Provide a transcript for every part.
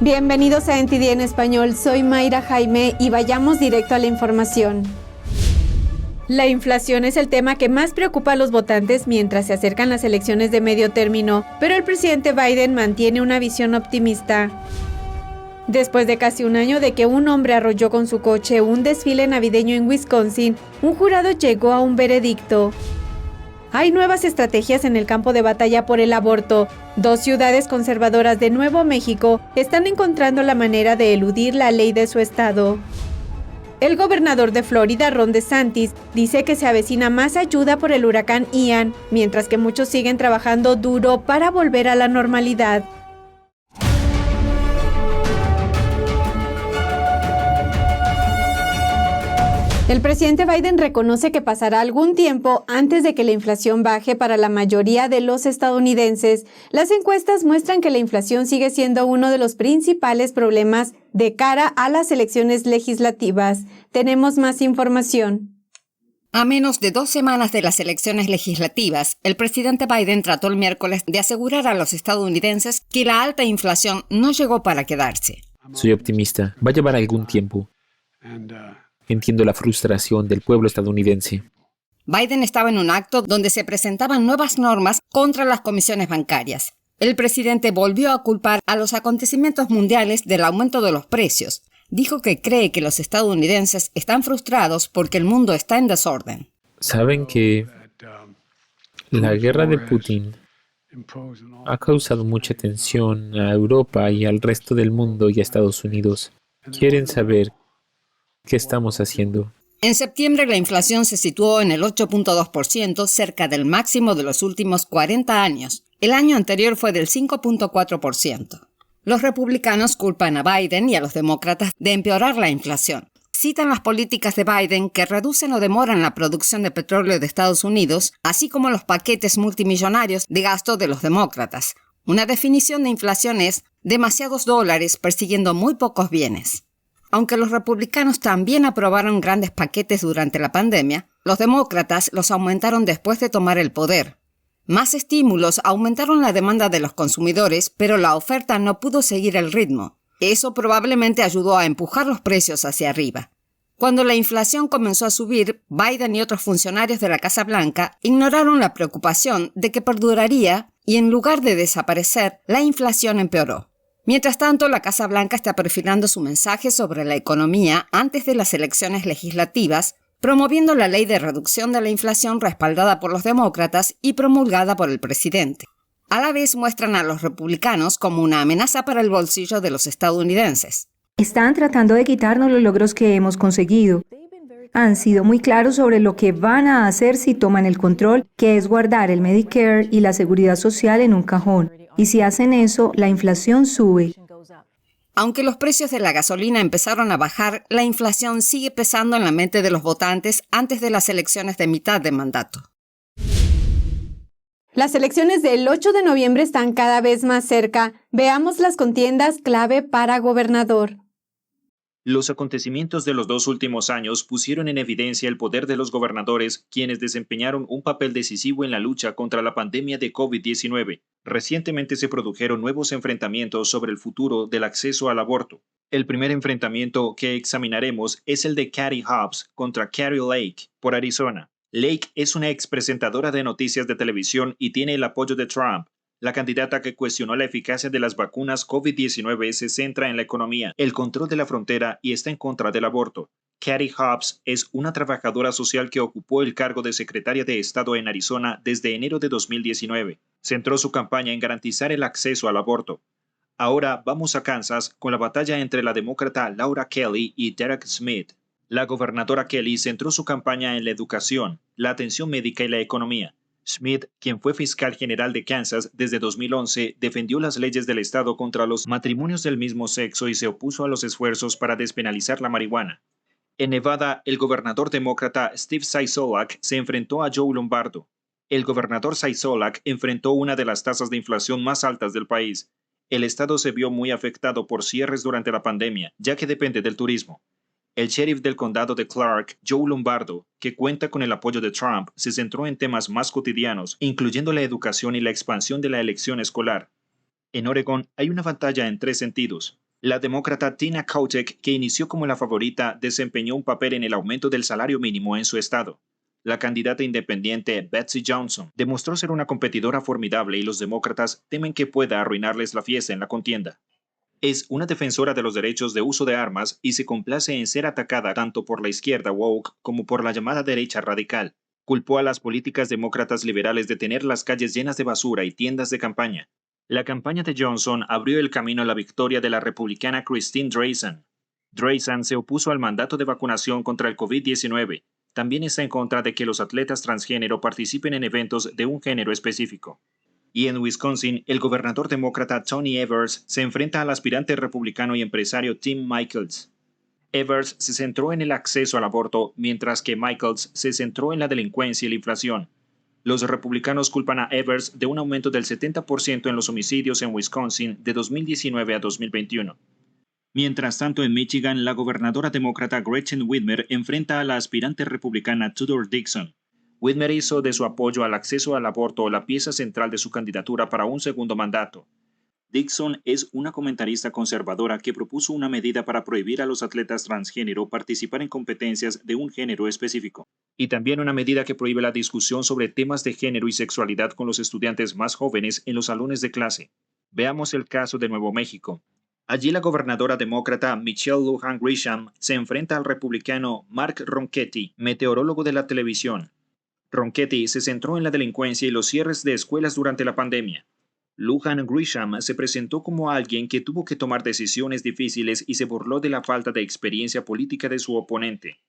Bienvenidos a NTD en español, soy Mayra Jaime y vayamos directo a la información. La inflación es el tema que más preocupa a los votantes mientras se acercan las elecciones de medio término, pero el presidente Biden mantiene una visión optimista. Después de casi un año de que un hombre arrolló con su coche un desfile navideño en Wisconsin, un jurado llegó a un veredicto. Hay nuevas estrategias en el campo de batalla por el aborto. 2 ciudades conservadoras de Nuevo México están encontrando la manera de eludir la ley de su estado. El gobernador de Florida, Ron DeSantis, dice que se avecina más ayuda por el huracán Ian, mientras que muchos siguen trabajando duro para volver a la normalidad. El presidente Biden reconoce que pasará algún tiempo antes de que la inflación baje para la mayoría de los estadounidenses. Las encuestas muestran que la inflación sigue siendo uno de los principales problemas de cara a las elecciones legislativas. Tenemos más información. A menos de 2 semanas de las elecciones legislativas, el presidente Biden trató el miércoles de asegurar a los estadounidenses que la alta inflación no llegó para quedarse. Soy optimista. Va a llevar algún tiempo. Entiendo la frustración del pueblo estadounidense. Biden estaba en un acto donde se presentaban nuevas normas contra las comisiones bancarias. El presidente volvió a culpar a los acontecimientos mundiales del aumento de los precios. Dijo que cree que los estadounidenses están frustrados porque el mundo está en desorden. Saben que la guerra de Putin ha causado mucha tensión a Europa y al resto del mundo y a Estados Unidos. Quieren saber ¿qué estamos haciendo? En septiembre la inflación se situó en el 8.2%, cerca del máximo de los últimos 40 años. El año anterior fue del 5.4%. Los republicanos culpan a Biden y a los demócratas de empeorar la inflación. Citan las políticas de Biden que reducen o demoran la producción de petróleo de Estados Unidos, así como los paquetes multimillonarios de gasto de los demócratas. Una definición de inflación es demasiados dólares persiguiendo muy pocos bienes. Aunque los republicanos también aprobaron grandes paquetes durante la pandemia, los demócratas los aumentaron después de tomar el poder. Más estímulos aumentaron la demanda de los consumidores, pero la oferta no pudo seguir el ritmo. Eso probablemente ayudó a empujar los precios hacia arriba. Cuando la inflación comenzó a subir, Biden y otros funcionarios de la Casa Blanca ignoraron la preocupación de que perduraría y en lugar de desaparecer, la inflación empeoró. Mientras tanto, la Casa Blanca está perfilando su mensaje sobre la economía antes de las elecciones legislativas, promoviendo la ley de reducción de la inflación respaldada por los demócratas y promulgada por el presidente. A la vez muestran a los republicanos como una amenaza para el bolsillo de los estadounidenses. Están tratando de quitarnos los logros que hemos conseguido. Han sido muy claros sobre lo que van a hacer si toman el control, que es guardar el Medicare y la seguridad social en un cajón. Y si hacen eso, la inflación sube. Aunque los precios de la gasolina empezaron a bajar, la inflación sigue pesando en la mente de los votantes antes de las elecciones de mitad de mandato. Las elecciones del 8 de noviembre están cada vez más cerca. Veamos las contiendas clave para gobernador. Los acontecimientos de los 2 últimos años pusieron en evidencia el poder de los gobernadores, quienes desempeñaron un papel decisivo en la lucha contra la pandemia de COVID-19. Recientemente se produjeron nuevos enfrentamientos sobre el futuro del acceso al aborto. El primer enfrentamiento que examinaremos es el de Katie Hobbs contra Kari Lake, por Arizona. Lake es una expresentadora de noticias de televisión y tiene el apoyo de Trump. La candidata que cuestionó la eficacia de las vacunas COVID-19 se centra en la economía, el control de la frontera y está en contra del aborto. Katie Hobbs es una trabajadora social que ocupó el cargo de secretaria de Estado en Arizona desde enero de 2019. Centró su campaña en garantizar el acceso al aborto. Ahora vamos a Kansas con la batalla entre la demócrata Laura Kelly y Derek Smith. La gobernadora Kelly centró su campaña en la educación, la atención médica y la economía. Smith, quien fue fiscal general de Kansas desde 2011, defendió las leyes del estado contra los matrimonios del mismo sexo y se opuso a los esfuerzos para despenalizar la marihuana. En Nevada, el gobernador demócrata Steve Sisolak se enfrentó a Joe Lombardo. El gobernador Sisolak enfrentó una de las tasas de inflación más altas del país. El estado se vio muy afectado por cierres durante la pandemia, ya que depende del turismo. El sheriff del condado de Clark, Joe Lombardo, que cuenta con el apoyo de Trump, se centró en temas más cotidianos, incluyendo la educación y la expansión de la elección escolar. En Oregón hay una batalla en 3 sentidos. La demócrata Tina Kotek, que inició como la favorita, desempeñó un papel en el aumento del salario mínimo en su estado. La candidata independiente Betsy Johnson demostró ser una competidora formidable y los demócratas temen que pueda arruinarles la fiesta en la contienda. Es una defensora de los derechos de uso de armas y se complace en ser atacada tanto por la izquierda woke como por la llamada derecha radical. Culpó a las políticas demócratas liberales de tener las calles llenas de basura y tiendas de campaña. La campaña de Johnson abrió el camino a la victoria de la republicana Christine Drazan. Drazan se opuso al mandato de vacunación contra el COVID-19. También está en contra de que los atletas transgénero participen en eventos de un género específico. Y en Wisconsin, el gobernador demócrata Tony Evers se enfrenta al aspirante republicano y empresario Tim Michels. Evers se centró en el acceso al aborto, mientras que Michels se centró en la delincuencia y la inflación. Los republicanos culpan a Evers de un aumento del 70% en los homicidios en Wisconsin de 2019 a 2021. Mientras tanto, en Michigan, la gobernadora demócrata Gretchen Whitmer enfrenta a la aspirante republicana Tudor Dixon. Whitmer hizo de su apoyo al acceso al aborto la pieza central de su candidatura para un segundo mandato. Dixon es una comentarista conservadora que propuso una medida para prohibir a los atletas transgénero participar en competencias de un género específico. Y también una medida que prohíbe la discusión sobre temas de género y sexualidad con los estudiantes más jóvenes en los salones de clase. Veamos el caso de Nuevo México. Allí la gobernadora demócrata Michelle Lujan Grisham se enfrenta al republicano Mark Ronchetti, meteorólogo de la televisión. Ronchetti se centró en la delincuencia y los cierres de escuelas durante la pandemia. Lujan Grisham se presentó como alguien que tuvo que tomar decisiones difíciles y se burló de la falta de experiencia política de su oponente.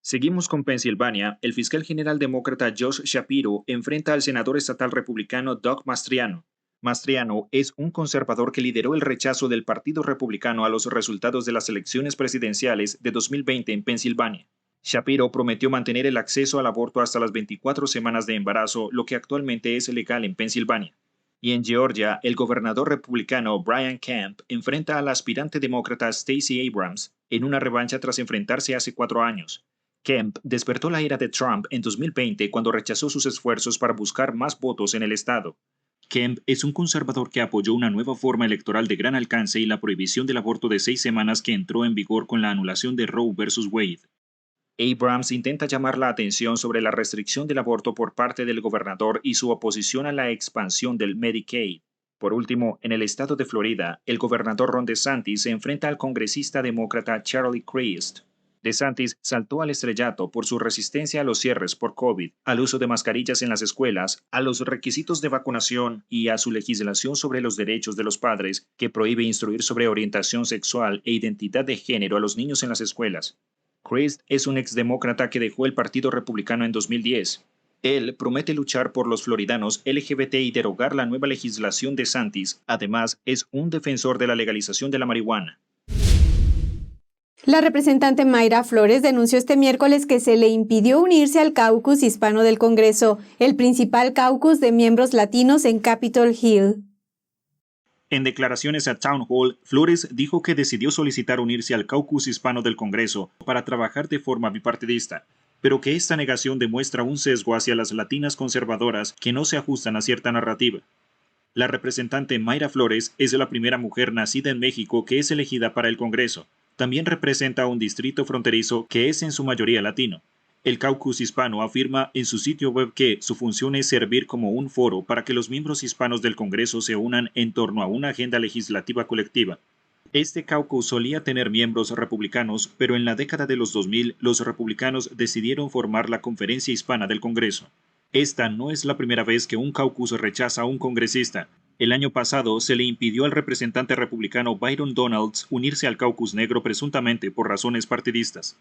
Seguimos con Pensilvania. El fiscal general demócrata Josh Shapiro enfrenta al senador estatal republicano Doug Mastriano. Mastriano es un conservador que lideró el rechazo del Partido Republicano a los resultados de las elecciones presidenciales de 2020 en Pensilvania. Shapiro prometió mantener el acceso al aborto hasta las 24 semanas de embarazo, lo que actualmente es legal en Pensilvania. Y en Georgia, el gobernador republicano Brian Kemp enfrenta a la aspirante demócrata Stacey Abrams en una revancha tras enfrentarse hace 4 años. Kemp despertó la ira de Trump en 2020 cuando rechazó sus esfuerzos para buscar más votos en el estado. Kemp es un conservador que apoyó una nueva forma electoral de gran alcance y la prohibición del aborto de 6 semanas que entró en vigor con la anulación de Roe vs. Wade. Abrams intenta llamar la atención sobre la restricción del aborto por parte del gobernador y su oposición a la expansión del Medicaid. Por último, en el estado de Florida, el gobernador Ron DeSantis se enfrenta al congresista demócrata Charlie Crist. DeSantis saltó al estrellato por su resistencia a los cierres por COVID, al uso de mascarillas en las escuelas, a los requisitos de vacunación y a su legislación sobre los derechos de los padres, que prohíbe instruir sobre orientación sexual e identidad de género a los niños en las escuelas. Crist es un exdemócrata que dejó el Partido Republicano en 2010. Él promete luchar por los floridanos LGBT y derogar la nueva legislación de DeSantis. Además, es un defensor de la legalización de la marihuana. La representante Mayra Flores denunció este miércoles que se le impidió unirse al caucus hispano del Congreso, el principal caucus de miembros latinos en Capitol Hill. En declaraciones a Town Hall, Flores dijo que decidió solicitar unirse al caucus hispano del Congreso para trabajar de forma bipartidista, pero que esta negación demuestra un sesgo hacia las latinas conservadoras que no se ajustan a cierta narrativa. La representante Mayra Flores es la primera mujer nacida en México que es elegida para el Congreso. También representa un distrito fronterizo que es en su mayoría latino. El caucus hispano afirma en su sitio web que su función es servir como un foro para que los miembros hispanos del Congreso se unan en torno a una agenda legislativa colectiva. Este caucus solía tener miembros republicanos, pero en la década de los 2000 los republicanos decidieron formar la Conferencia Hispana del Congreso. Esta no es la primera vez que un caucus rechaza a un congresista. El año pasado se le impidió al representante republicano Byron Donalds unirse al caucus negro presuntamente por razones partidistas.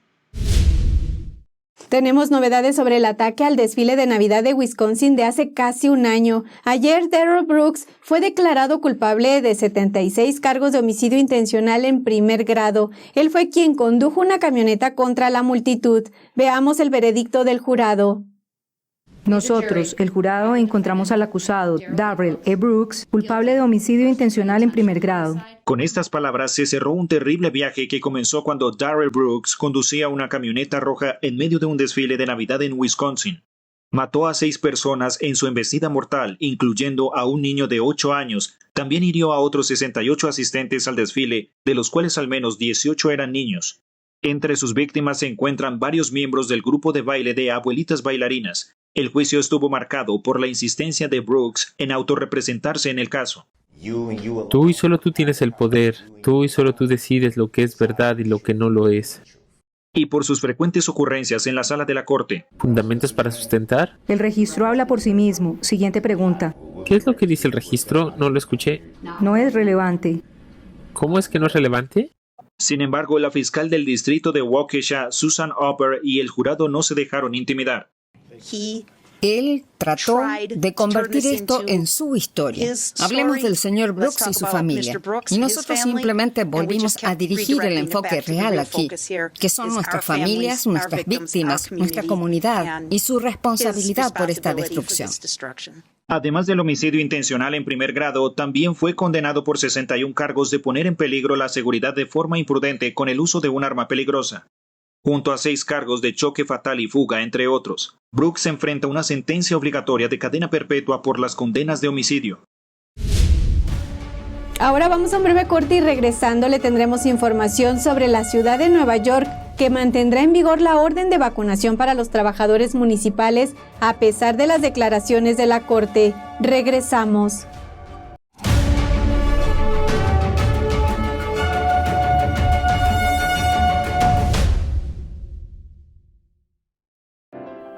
Tenemos novedades sobre el ataque al desfile de Navidad de Wisconsin de hace casi un año. Ayer, Darrell Brooks fue declarado culpable de 76 cargos de homicidio intencional en primer grado. Él fue quien condujo una camioneta contra la multitud. Veamos el veredicto del jurado. Nosotros, el jurado, encontramos al acusado, Darrell E. Brooks, culpable de homicidio intencional en primer grado. Con estas palabras se cerró un terrible viaje que comenzó cuando Darrell Brooks conducía una camioneta roja en medio de un desfile de Navidad en Wisconsin. Mató a 6 personas en su embestida mortal, incluyendo a un niño de 8 años. También hirió a otros 68 asistentes al desfile, de los cuales al menos 18 eran niños. Entre sus víctimas se encuentran varios miembros del grupo de baile de Abuelitas Bailarinas. El juicio estuvo marcado por la insistencia de Brooks en autorrepresentarse en el caso. Tú y solo tú tienes el poder. Tú y solo tú decides lo que es verdad y lo que no lo es. Y por sus frecuentes ocurrencias en la sala de la corte. ¿Fundamentos para sustentar? El registro habla por sí mismo. Siguiente pregunta. ¿Qué es lo que dice el registro? No lo escuché. No es relevante. ¿Cómo es que no es relevante? Sin embargo, la fiscal del distrito de Waukesha, Susan Upper, y el jurado no se dejaron intimidar. Él trató de convertir esto en su historia. Hablemos del señor Brooks y su familia. Y nosotros simplemente volvimos a dirigir el enfoque real aquí, que son nuestras familias, nuestras víctimas, nuestra comunidad y su responsabilidad por esta destrucción. Además del homicidio intencional en primer grado, también fue condenado por 61 cargos de poner en peligro la seguridad de forma imprudente con el uso de un arma peligrosa, junto a 6 cargos de choque fatal y fuga, entre otros. Brooks enfrenta una sentencia obligatoria de cadena perpetua por las condenas de homicidio. Ahora vamos a un breve corte y regresando le tendremos información sobre la ciudad de Nueva York, que mantendrá en vigor la orden de vacunación para los trabajadores municipales a pesar de las declaraciones de la Corte. Regresamos.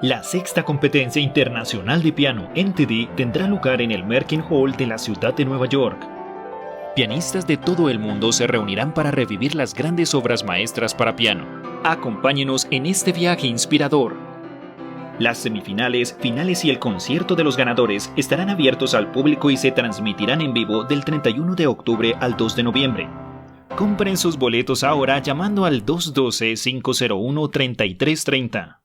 La sexta competencia internacional de piano NTD tendrá lugar en el Merkin Hall de la ciudad de Nueva York. Pianistas de todo el mundo se reunirán para revivir las grandes obras maestras para piano. Acompáñenos en este viaje inspirador. Las semifinales, finales y el concierto de los ganadores estarán abiertos al público y se transmitirán en vivo del 31 de octubre al 2 de noviembre. Compren sus boletos ahora llamando al 212-501-3330.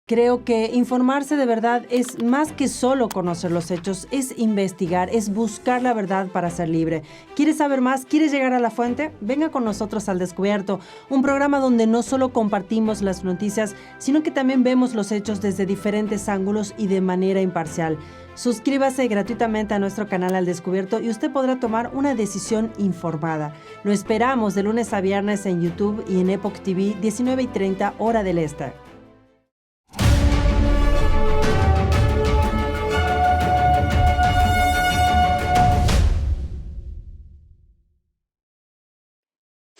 Creo que informarse de verdad es más que solo conocer los hechos, es investigar, es buscar la verdad para ser libre. ¿Quieres saber más? ¿Quieres llegar a la fuente? Venga con nosotros al Descubierto, un programa donde no solo compartimos las noticias, sino que también vemos los hechos desde diferentes ángulos y de manera imparcial. Suscríbase gratuitamente a nuestro canal Al Descubierto y usted podrá tomar una decisión informada. Lo esperamos de lunes a viernes en YouTube y en Epoch TV, 19:30 hora del este.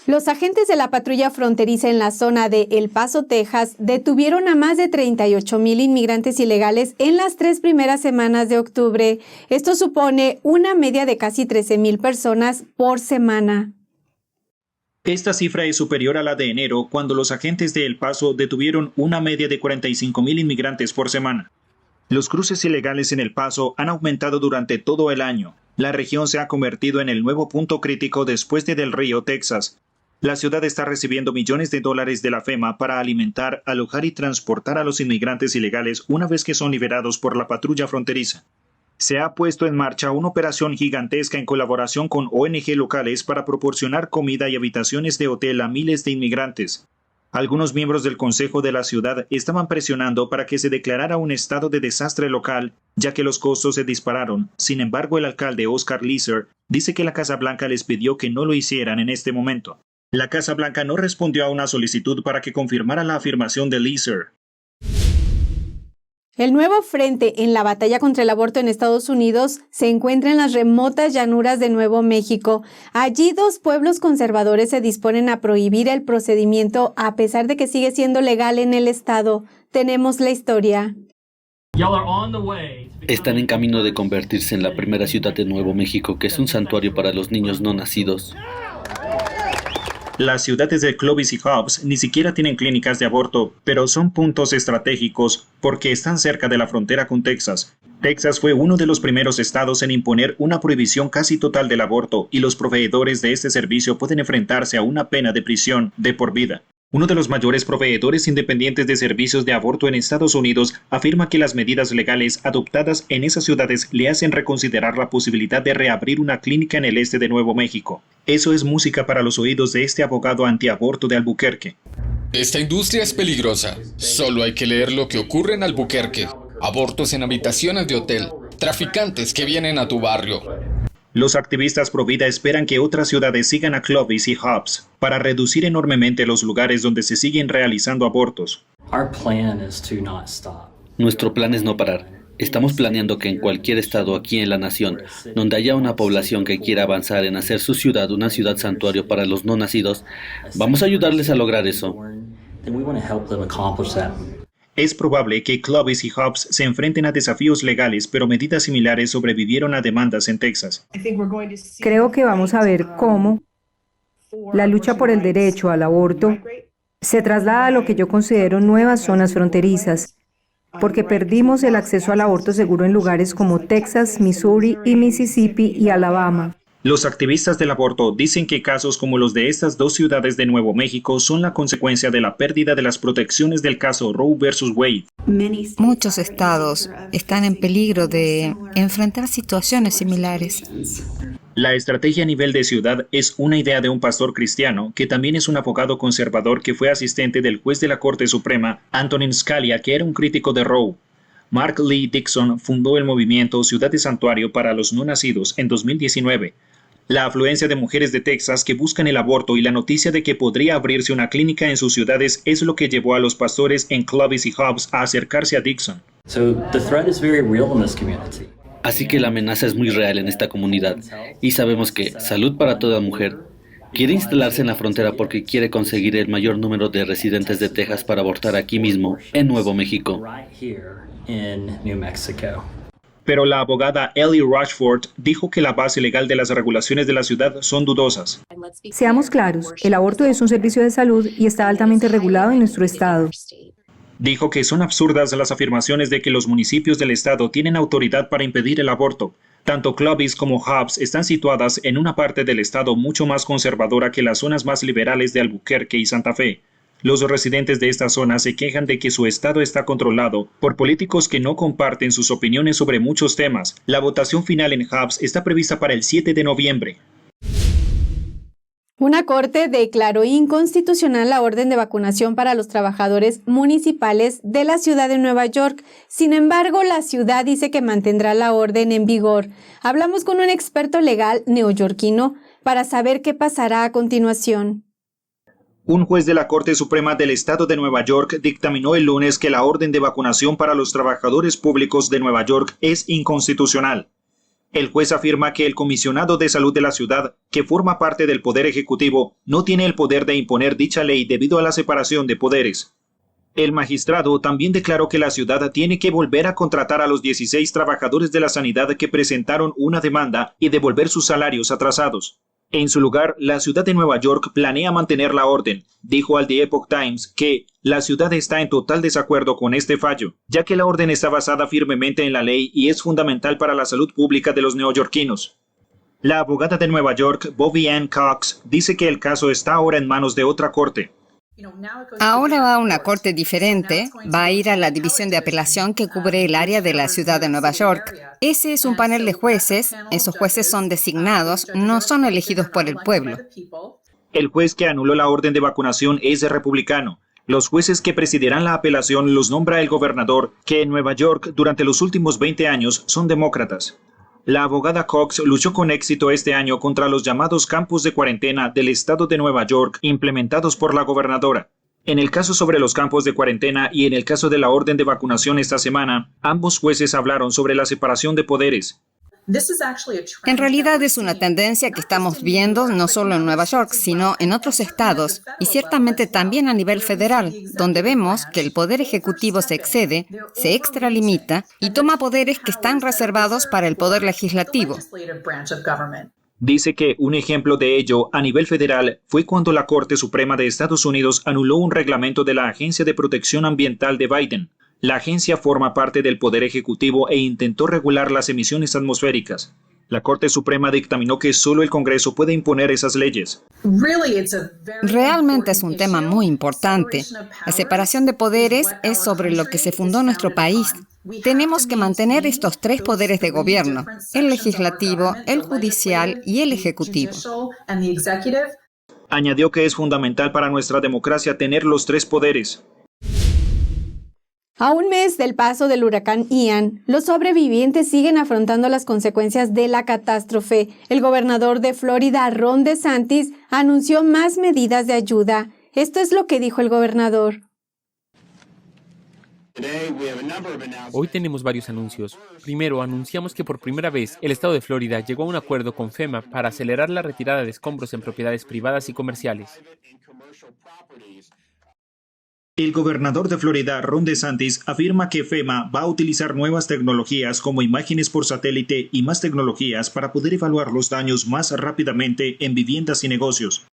Los agentes de la patrulla fronteriza en la zona de El Paso, Texas, detuvieron a más de 38,000 inmigrantes ilegales en las 3 primeras semanas de octubre. Esto supone una media de casi 13,000 personas por semana. Esta cifra es superior a la de enero, cuando los agentes de El Paso detuvieron una media de 45,000 inmigrantes por semana. Los cruces ilegales en El Paso han aumentado durante todo el año. La región se ha convertido en el nuevo punto crítico después de Del Río, Texas. La ciudad está recibiendo millones de dólares de la FEMA para alimentar, alojar y transportar a los inmigrantes ilegales una vez que son liberados por la patrulla fronteriza. Se ha puesto en marcha una operación gigantesca en colaboración con ONG locales para proporcionar comida y habitaciones de hotel a miles de inmigrantes. Algunos miembros del Consejo de la ciudad estaban presionando para que se declarara un estado de desastre local, ya que los costos se dispararon. Sin embargo, el alcalde Oscar Leeser dice que la Casa Blanca les pidió que no lo hicieran en este momento. La Casa Blanca no respondió a una solicitud para que confirmara la afirmación de Leeser. El nuevo frente en la batalla contra el aborto en Estados Unidos se encuentra en las remotas llanuras de Nuevo México. Allí 2 pueblos conservadores se disponen a prohibir el procedimiento a pesar de que sigue siendo legal en el estado. Tenemos la historia. Están en camino de convertirse en la primera ciudad de Nuevo México que es un santuario para los niños no nacidos. Las ciudades de Clovis y Hobbs ni siquiera tienen clínicas de aborto, pero son puntos estratégicos porque están cerca de la frontera con Texas. Texas fue uno de los primeros estados en imponer una prohibición casi total del aborto y los proveedores de este servicio pueden enfrentarse a una pena de prisión de por vida. Uno de los mayores proveedores independientes de servicios de aborto en Estados Unidos afirma que las medidas legales adoptadas en esas ciudades le hacen reconsiderar la posibilidad de reabrir una clínica en el este de Nuevo México. Eso es música para los oídos de este abogado antiaborto de Albuquerque. Esta industria es peligrosa. Solo hay que leer lo que ocurre en Albuquerque. abortos en habitaciones de hotel, traficantes que vienen a tu barrio. Los activistas pro vida esperan que otras ciudades sigan a Clovis y Hobbs para reducir enormemente los lugares donde se siguen realizando abortos. Nuestro plan es no parar. Estamos planeando que en cualquier estado aquí en la nación, donde haya una población que quiera avanzar en hacer su ciudad una ciudad santuario para los no nacidos, vamos a ayudarles a lograr eso. Es probable que Clovis y Hobbs se enfrenten a desafíos legales, pero medidas similares sobrevivieron a demandas en Texas. Creo que vamos a ver cómo la lucha por el derecho al aborto se traslada a lo que yo considero nuevas zonas fronterizas, porque perdimos el acceso al aborto seguro en lugares como Texas, Missouri y Mississippi y Alabama. Los activistas del aborto dicen que casos como los de estas dos ciudades de Nuevo México son la consecuencia de la pérdida de las protecciones del caso Roe versus Wade. Muchos estados están en peligro de enfrentar situaciones similares. La estrategia a nivel de ciudad es una idea de un pastor cristiano que también es un abogado conservador que fue asistente del juez de la Corte Suprema, Antonin Scalia, que era un crítico de Roe. Mark Lee Dixon fundó el movimiento Ciudad de Santuario para los No Nacidos en 2019. La afluencia de mujeres de Texas que buscan el aborto y la noticia de que podría abrirse una clínica en sus ciudades es lo que llevó a los pastores en Clovis y Hobbs a acercarse a Dixon. Así que la amenaza es muy real en esta comunidad y sabemos que Salud para Toda Mujer quiere instalarse en la frontera porque quiere conseguir el mayor número de residentes de Texas para abortar aquí mismo, en Nuevo México. Pero la abogada Ellie Rushford dijo que la base legal de las regulaciones de la ciudad son dudosas. Seamos claros, el aborto es un servicio de salud y está altamente regulado en nuestro estado. Dijo que son absurdas las afirmaciones de que los municipios del estado tienen autoridad para impedir el aborto. Tanto Clovis como Hobbs están situadas en una parte del estado mucho más conservadora que las zonas más liberales de Albuquerque y Santa Fe. Los residentes de esta zona se quejan de que su estado está controlado por políticos que no comparten sus opiniones sobre muchos temas. La votación final en Hobbs está prevista para el 7 de noviembre. Una corte declaró inconstitucional la orden de vacunación para los trabajadores municipales de la ciudad de Nueva York. Sin embargo, la ciudad dice que mantendrá la orden en vigor. Hablamos con un experto legal neoyorquino para saber qué pasará a continuación. Un juez de la Corte Suprema del Estado de Nueva York dictaminó el lunes que la orden de vacunación para los trabajadores públicos de Nueva York es inconstitucional. El juez afirma que el comisionado de salud de la ciudad, que forma parte del Poder Ejecutivo, no tiene el poder de imponer dicha ley debido a la separación de poderes. El magistrado también declaró que la ciudad tiene que volver a contratar a los 16 trabajadores de la sanidad que presentaron una demanda y devolver sus salarios atrasados. En su lugar, la ciudad de Nueva York planea mantener la orden. Dijo al The Epoch Times que la ciudad está en total desacuerdo con este fallo, ya que la orden está basada firmemente en la ley y es fundamental para la salud pública de los neoyorquinos. La abogada de Nueva York, Bobby Ann Cox, dice que el caso está ahora en manos de otra corte. Ahora va a una corte diferente, va a ir a la división de apelación que cubre el área de la ciudad de Nueva York. Ese es un panel de jueces, esos jueces son designados, no son elegidos por el pueblo. El juez que anuló la orden de vacunación es republicano. Los jueces que presidirán la apelación los nombra el gobernador, que en Nueva York durante los últimos 20 años son demócratas. La abogada Cox luchó con éxito este año contra los llamados campos de cuarentena del estado de Nueva York implementados por la gobernadora. En el caso sobre los campos de cuarentena y en el caso de la orden de vacunación esta semana, ambos jueces hablaron sobre la separación de poderes. En realidad es una tendencia que estamos viendo no solo en Nueva York, sino en otros estados y ciertamente también a nivel federal, donde vemos que el poder ejecutivo se excede, se extralimita y toma poderes que están reservados para el poder legislativo. Dice que un ejemplo de ello a nivel federal fue cuando la Corte Suprema de Estados Unidos anuló un reglamento de la Agencia de Protección Ambiental de Biden. La agencia forma parte del Poder Ejecutivo e intentó regular las emisiones atmosféricas. La Corte Suprema dictaminó que solo el Congreso puede imponer esas leyes. Realmente es un tema muy importante. La separación de poderes es sobre lo que se fundó nuestro país. Tenemos que mantener estos tres poderes de gobierno, el legislativo, el judicial y el ejecutivo. Añadió que es fundamental para nuestra democracia tener los tres poderes. A un mes del paso del huracán Ian, los sobrevivientes siguen afrontando las consecuencias de la catástrofe. El gobernador de Florida, Ron DeSantis, anunció más medidas de ayuda. Esto es lo que dijo el gobernador. Hoy tenemos varios anuncios. Primero, anunciamos que por primera vez el estado de Florida llegó a un acuerdo con FEMA para acelerar la retirada de escombros en propiedades privadas y comerciales. El gobernador de Florida, Ron DeSantis, afirma que FEMA va a utilizar nuevas tecnologías como imágenes por satélite y más tecnologías para poder evaluar los daños más rápidamente en viviendas y negocios.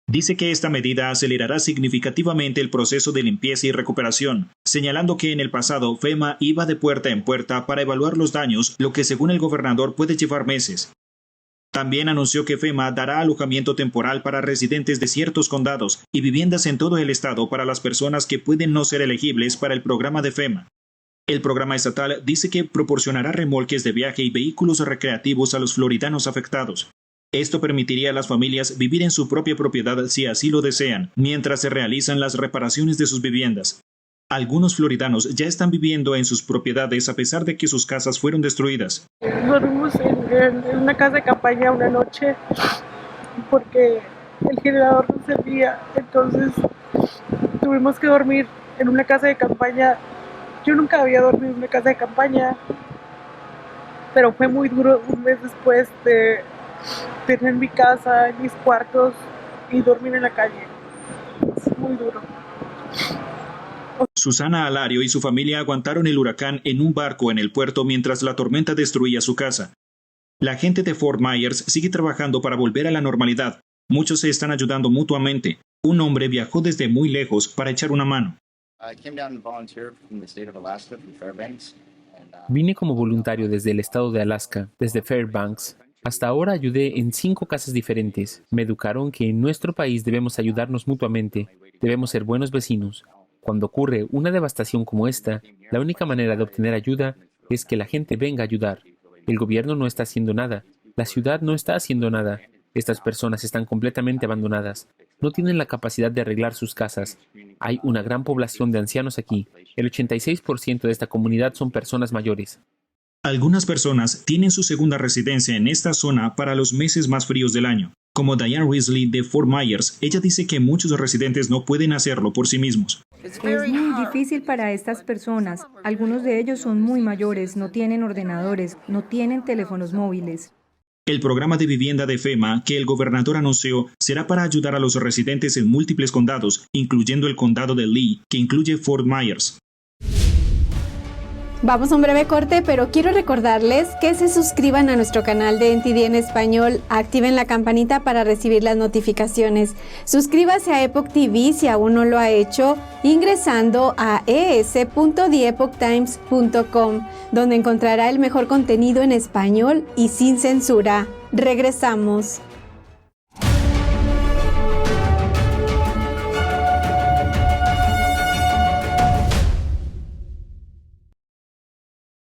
Dice que esta medida acelerará significativamente el proceso de limpieza y recuperación, señalando que en el pasado FEMA iba de puerta en puerta para evaluar los daños, lo que según el gobernador puede llevar meses. También anunció que FEMA dará alojamiento temporal para residentes de ciertos condados y viviendas en todo el estado para las personas que pueden no ser elegibles para el programa de FEMA. El programa estatal dice que proporcionará remolques de viaje y vehículos recreativos a los floridanos afectados. Esto permitiría a las familias vivir en su propia propiedad si así lo desean, mientras se realizan las reparaciones de sus viviendas. Algunos floridanos ya están viviendo en sus propiedades a pesar de que sus casas fueron destruidas. Dormimos en una casa de campaña una noche porque el generador no servía, entonces tuvimos que dormir en una casa de campaña. Yo nunca había dormido en una casa de campaña, pero fue muy duro un mes después de tener mi casa, mis cuartos y dormir en la calle. Es muy duro. Susana Alario y su familia aguantaron el huracán en un barco en el puerto mientras la tormenta destruía su casa. La gente de Fort Myers sigue trabajando para volver a la normalidad. Muchos se están ayudando mutuamente. Un hombre viajó desde muy lejos para echar una mano. Vine como voluntario desde el estado de Alaska, desde Fairbanks. Hasta ahora ayudé en 5 casas diferentes. Me educaron que en nuestro país debemos ayudarnos mutuamente. Debemos ser buenos vecinos. Cuando ocurre una devastación como esta, la única manera de obtener ayuda es que la gente venga a ayudar. El gobierno no está haciendo nada. La ciudad no está haciendo nada. Estas personas están completamente abandonadas. No tienen la capacidad de arreglar sus casas. Hay una gran población de ancianos aquí. El 86% de esta comunidad son personas mayores. Algunas personas tienen su segunda residencia en esta zona para los meses más fríos del año. Como Diane Risley de Fort Myers, ella dice que muchos residentes no pueden hacerlo por sí mismos. Es muy difícil para estas personas. Algunos de ellos son muy mayores, no tienen ordenadores, no tienen teléfonos móviles. El programa de vivienda de FEMA que el gobernador anunció será para ayudar a los residentes en múltiples condados, incluyendo el condado de Lee, que incluye Fort Myers. Vamos a un breve corte, pero quiero recordarles que se suscriban a nuestro canal de NTD en español, activen la campanita para recibir las notificaciones. Suscríbase a Epoch TV si aún no lo ha hecho, ingresando a es.theepochtimes.com, donde encontrará el mejor contenido en español y sin censura. Regresamos.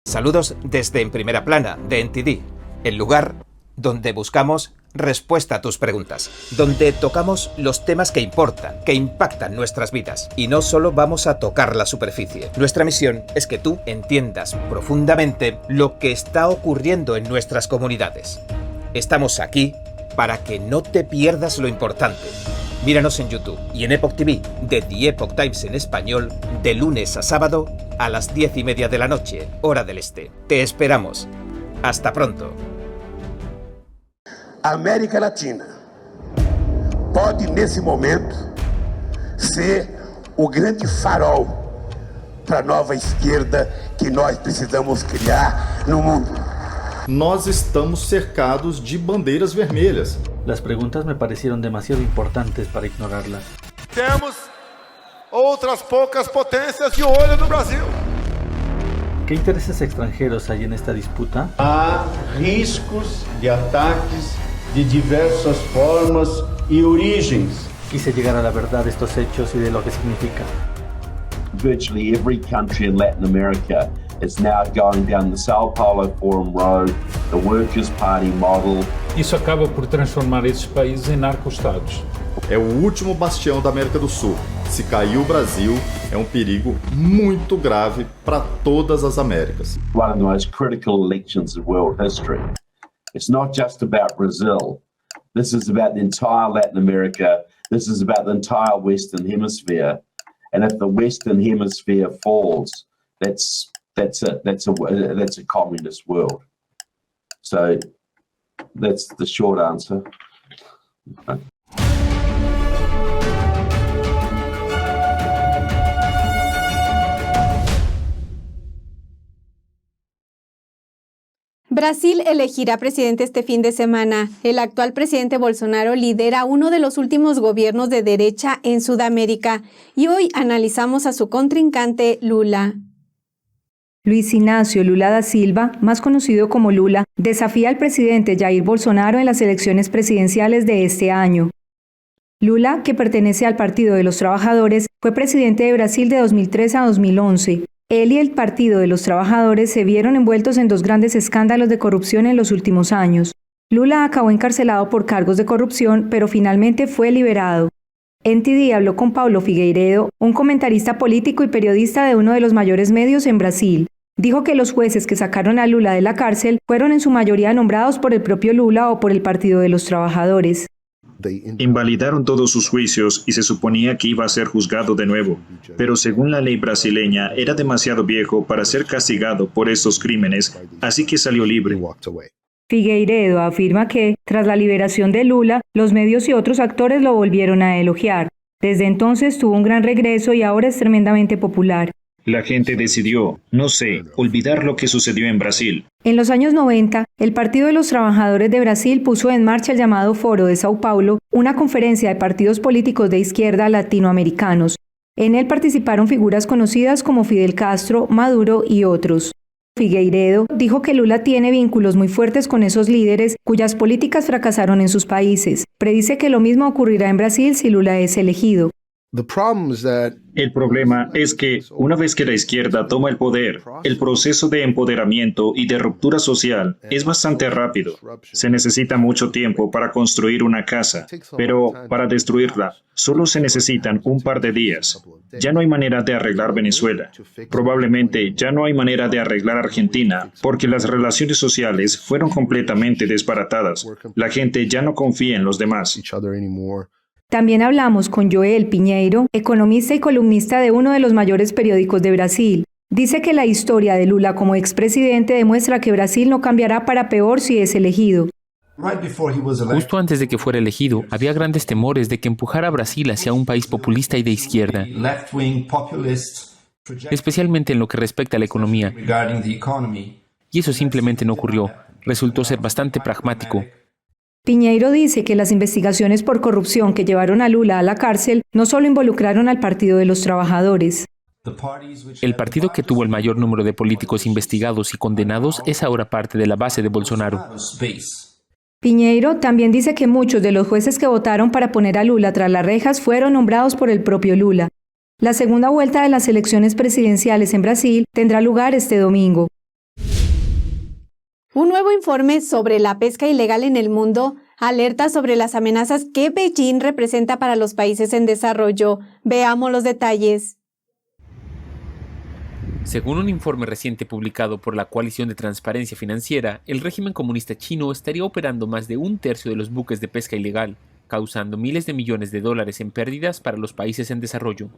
Saludos desde En Primera Plana de NTD, el lugar donde buscamos respuesta a tus preguntas, donde tocamos los temas que importan, que impactan nuestras vidas, y no solo vamos a tocar la superficie. Nuestra misión es que tú entiendas profundamente lo que está ocurriendo en nuestras comunidades. Estamos aquí para que no te pierdas lo importante. Míranos en YouTube y en Epoch TV de The Epoch Times en español de lunes a sábado a las 10:30 de la noche, hora del este. Te esperamos. Hasta pronto. A América Latina pode, nesse momento, ser o grande farol para a nova esquerda que nós precisamos criar no mundo. Nós estamos cercados de bandeiras vermelhas. Las preguntas me parecieron demasiado importantes para ignorarlas. Temos outras poucas potências de olho no Brasil. ¿Qué intereses extranjeros hay en esta disputa? Há riscos de ataques de diversas formas e origens. Quise llegar a la verdad de estos hechos y de lo que significa. Virtually every country in Latin America is now going down the Sao Paulo Forum Road, the Workers' Party model. Isso acaba por transformar esses países em narco-estados. É o último bastião da América do Sul. Se cair o Brasil, É perigo muito grave para todas as Américas. One of the most critical elections in world history. It's not just about Brazil. This is about the entire Latin America. This is about the entire Western Hemisphere. And if the Western Hemisphere falls, that's a communist world. So that's the short answer. Brasil elegirá presidente este fin de semana. El actual presidente Bolsonaro lidera uno de los últimos gobiernos de derecha en Sudamérica y hoy analizamos a su contrincante Lula. Luis Inácio Lula da Silva, más conocido como Lula, desafía al presidente Jair Bolsonaro en las elecciones presidenciales de este año. Lula, que pertenece al Partido de los Trabajadores, fue presidente de Brasil de 2003 a 2011. Él y el Partido de los Trabajadores se vieron envueltos en dos grandes escándalos de corrupción en los últimos años. Lula acabó encarcelado por cargos de corrupción, pero finalmente fue liberado. NTD habló con Paulo Figueiredo, un comentarista político y periodista de uno de los mayores medios en Brasil. Dijo que los jueces que sacaron a Lula de la cárcel fueron en su mayoría nombrados por el propio Lula o por el Partido de los Trabajadores. Invalidaron todos sus juicios y se suponía que iba a ser juzgado de nuevo, pero según la ley brasileña era demasiado viejo para ser castigado por estos crímenes, así que salió libre. Figueiredo afirma que, tras la liberación de Lula, los medios y otros actores lo volvieron a elogiar. Desde entonces tuvo un gran regreso y ahora es tremendamente popular. La gente decidió, no sé, olvidar lo que sucedió en Brasil. En los años 90, el Partido de los Trabajadores de Brasil puso en marcha el llamado Foro de Sao Paulo, una conferencia de partidos políticos de izquierda latinoamericanos. En él participaron figuras conocidas como Fidel Castro, Maduro y otros. Figueiredo dijo que Lula tiene vínculos muy fuertes con esos líderes cuyas políticas fracasaron en sus países. Predice que lo mismo ocurrirá en Brasil si Lula es elegido. El problema es que, una vez que la izquierda toma el poder, el proceso de empoderamiento y de ruptura social es bastante rápido. Se necesita mucho tiempo para construir una casa, pero para destruirla, solo se necesitan un par de días. Ya no hay manera de arreglar Venezuela. Probablemente ya no hay manera de arreglar Argentina, porque las relaciones sociales fueron completamente desbaratadas. La gente ya no confía en los demás. También hablamos con Joel Pinheiro, economista y columnista de uno de los mayores periódicos de Brasil. Dice que la historia de Lula como expresidente demuestra que Brasil no cambiará para peor si es elegido. Justo antes de que fuera elegido, había grandes temores de que empujara a Brasil hacia un país populista y de izquierda, especialmente en lo que respecta a la economía. Y eso simplemente no ocurrió. Resultó ser bastante pragmático. Pinheiro dice que las investigaciones por corrupción que llevaron a Lula a la cárcel no solo involucraron al Partido de los Trabajadores. El partido que tuvo el mayor número de políticos investigados y condenados es ahora parte de la base de Bolsonaro. Pinheiro también dice que muchos de los jueces que votaron para poner a Lula tras las rejas fueron nombrados por el propio Lula. La segunda vuelta de las elecciones presidenciales en Brasil tendrá lugar este domingo. Un nuevo informe sobre la pesca ilegal en el mundo alerta sobre las amenazas que Beijing representa para los países en desarrollo. Veamos los detalles. Según un informe reciente publicado por la Coalición de Transparencia Financiera, el régimen comunista chino estaría operando más de un tercio de los buques de pesca ilegal, causando miles de millones de dólares en pérdidas para los países en desarrollo.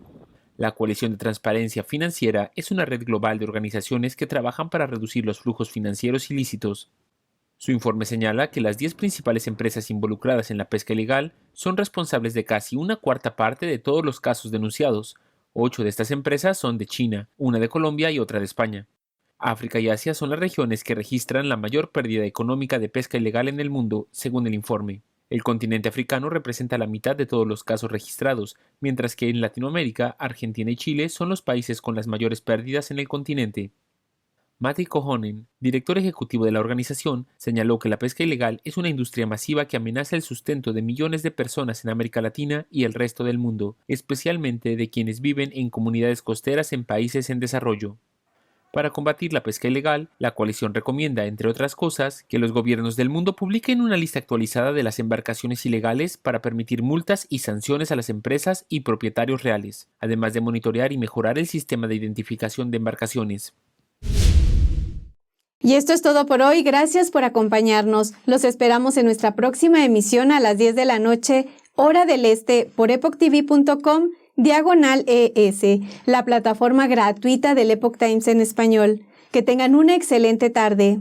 La Coalición de Transparencia Financiera es una red global de organizaciones que trabajan para reducir los flujos financieros ilícitos. Su informe señala que las 10 principales empresas involucradas en la pesca ilegal son responsables de casi una cuarta parte de todos los casos denunciados. 8 de estas empresas son de China, una de Colombia y otra de España. África y Asia son las regiones que registran la mayor pérdida económica de pesca ilegal en el mundo, según el informe. El continente africano representa la mitad de todos los casos registrados, mientras que en Latinoamérica, Argentina y Chile son los países con las mayores pérdidas en el continente. Matti Kohonen, director ejecutivo de la organización, señaló que la pesca ilegal es una industria masiva que amenaza el sustento de millones de personas en América Latina y el resto del mundo, especialmente de quienes viven en comunidades costeras en países en desarrollo. Para combatir la pesca ilegal, la coalición recomienda, entre otras cosas, que los gobiernos del mundo publiquen una lista actualizada de las embarcaciones ilegales para permitir multas y sanciones a las empresas y propietarios reales, además de monitorear y mejorar el sistema de identificación de embarcaciones. Y esto es todo por hoy. Gracias por acompañarnos. Los esperamos en nuestra próxima emisión a las 10 de la noche, hora del este, por epochtv.com/ES, la plataforma gratuita del Epoch Times en español. Que tengan una excelente tarde.